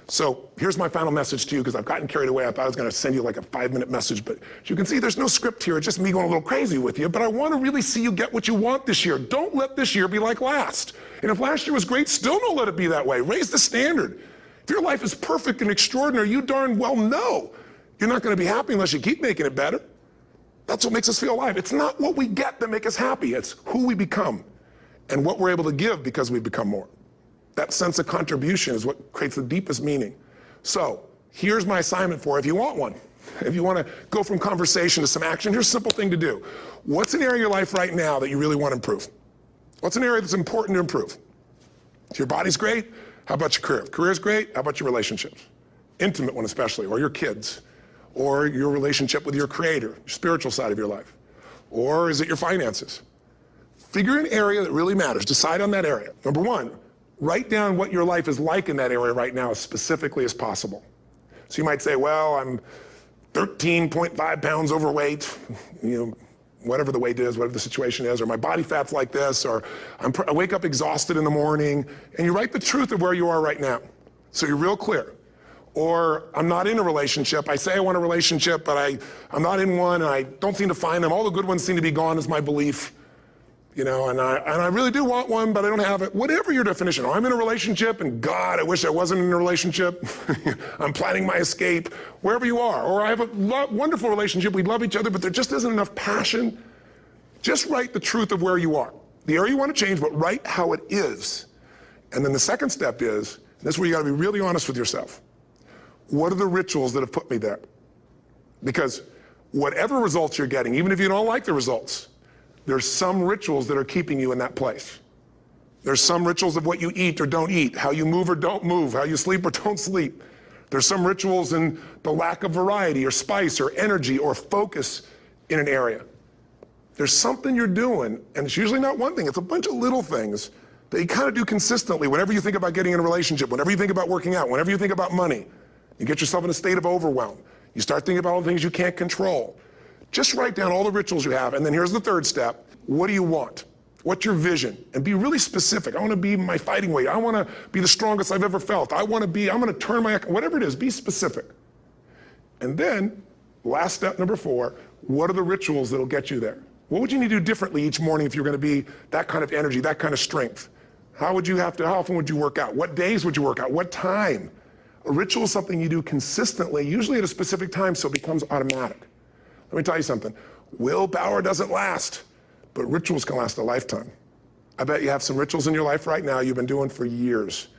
So here's my final message to you, because I've gotten carried away. I thought I was going to send you like a 5-minute message, but as you can see, there's no script here. It's just me going a little crazy with you, but I want to really see you get what you want this year. Don't let this year be like last. And if last year was great, still don't let it be that way. Raise the standard. If your life is perfect and extraordinary, you darn well know you're not going to be happy unless you keep making it better. That's what makes us feel alive. It's not what we get that makes us happy. It's who we become and what we're able to give because we become more. That sense of contribution is what creates the deepest meaning. So here's my assignment for you, if you want one. If you want to go from conversation to some action, here's a simple thing to do. What's an area of your life right now that you really want to improve? What's an area that's important to improve? If your body's great, how about your career? If career's great, how about your relationships? Intimate one especially, or your kids, or your relationship with your creator, your spiritual side of your life. Or is it your finances? Figure an area that really matters. Decide on that area. Number one, write down what your life is like in that area right now as specifically as possible. So you might say, well, I'm 13.5 pounds overweight, whatever the weight is, whatever the situation is, or my body fat's like this, or I wake up exhausted in the morning, and you write the truth of where you are right now. So you're real clear. Or I'm not in a relationship. I say I want a relationship, but I'm not in one, and I don't seem to find them. All the good ones seem to be gone is my belief. And I really do want one, but I don't have it. Whatever your definition. Or I'm in a relationship, and God, I wish I wasn't in a relationship. I'm planning my escape, wherever you are. Or I have a wonderful relationship, we love each other, but there just isn't enough passion. Just write the truth of where you are. The area you want to change, but write how it is. And then the second step is, and this is where you got to be really honest with yourself. What are the rituals that have put me there? Because whatever results you're getting, even if you don't like the results, there's some rituals that are keeping you in that place. There's some rituals of what you eat or don't eat, how you move or don't move, how you sleep or don't sleep. There's some rituals in the lack of variety or spice or energy or focus in an area. There's something you're doing, and it's usually not one thing, it's a bunch of little things that you kind of do consistently whenever you think about getting in a relationship, whenever you think about working out, whenever you think about money. You get yourself in a state of overwhelm. You start thinking about all the things you can't control. Just write down all the rituals you have, and then here's the third step. What do you want? What's your vision? And be really specific. I want to be my fighting weight. I want to be the strongest I've ever felt. I'm going to turn my, whatever it is, be specific. And then, last step, number 4, what are the rituals that'll get you there? What would you need to do differently each morning if you're going to be that kind of energy, that kind of strength? How often would you work out? What days would you work out? What time? A ritual is something you do consistently, usually at a specific time, so it becomes automatic. Let me tell you something. Willpower doesn't last, but rituals can last a lifetime. I bet you have some rituals in your life right now you've been doing for years,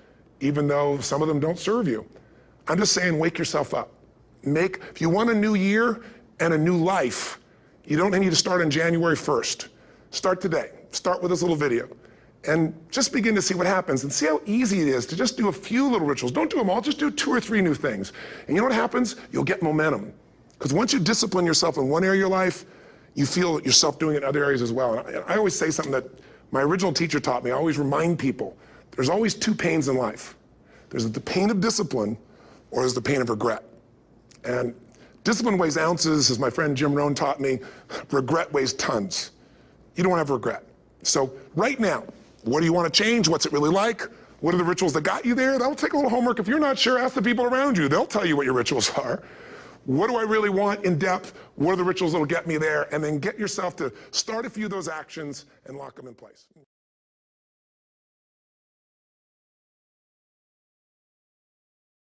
even though some of them don't serve you. I'm just saying, wake yourself up. If you want a new year and a new life, you don't need to start on January 1st. Start today. Start with this little video. And just begin to see what happens and see how easy it is to just do a few little rituals. Don't do them all, just do 2 or 3 new things. And you know what happens? You'll get momentum. Because once you discipline yourself in one area of your life, you feel yourself doing it in other areas as well. And I always say something that my original teacher taught me. I always remind people, there's always 2 pains in life. There's the pain of discipline, or there's the pain of regret. And discipline weighs ounces, as my friend Jim Rohn taught me. Regret weighs tons. You don't want to have regret. So right now, what do you want to change? What's it really like? What are the rituals that got you there? That'll take a little homework. If you're not sure, ask the people around you. They'll tell you what your rituals are. What do I really want in depth? What are the rituals that'll get me there? And then get yourself to start a few of those actions and lock them in place.